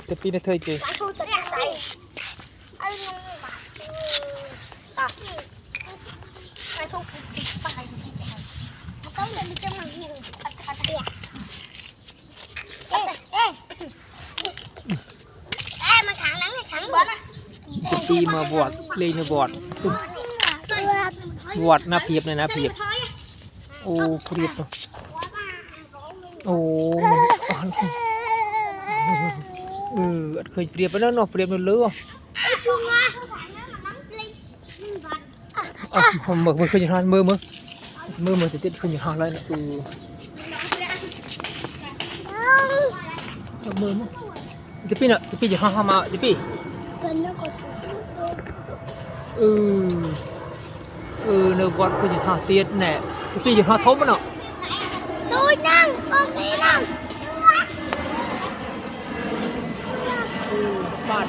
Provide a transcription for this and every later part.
Tapi nó thôi chứ. Tapi mà vọt lên nó vọt vọt na phiệp này na phiệp ô phiệp rồi ô khơi phiệp nó phiệp nó lứa không mở khơi nhật mơ mơ thì tiết khơi nhật lại nữa mơ tapi nak tapi je ha mak tapi nó vọt khơi nhật tiết nè tapi je ha thốm nó tôi năng con đi năng bạn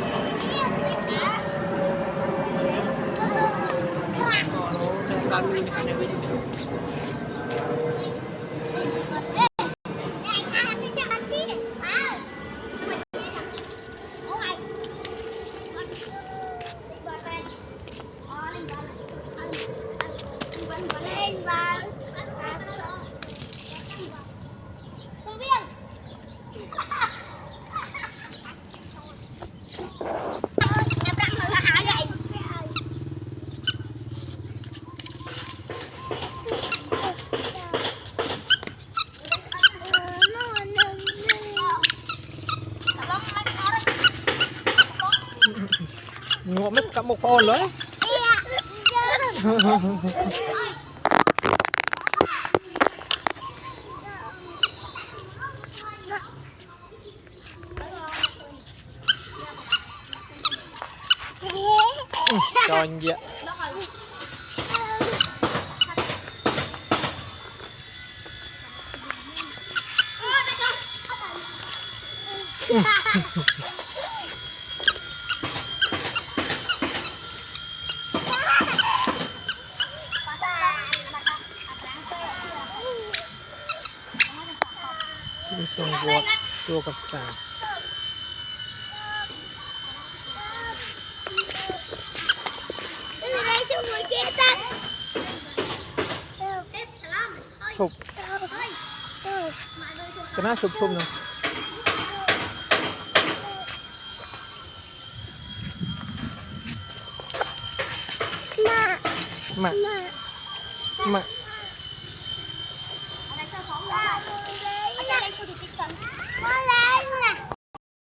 ngộ mất cả một con nữa tròn vậy trong vọt tua cặp sàng sụp cái nó sụp nè mà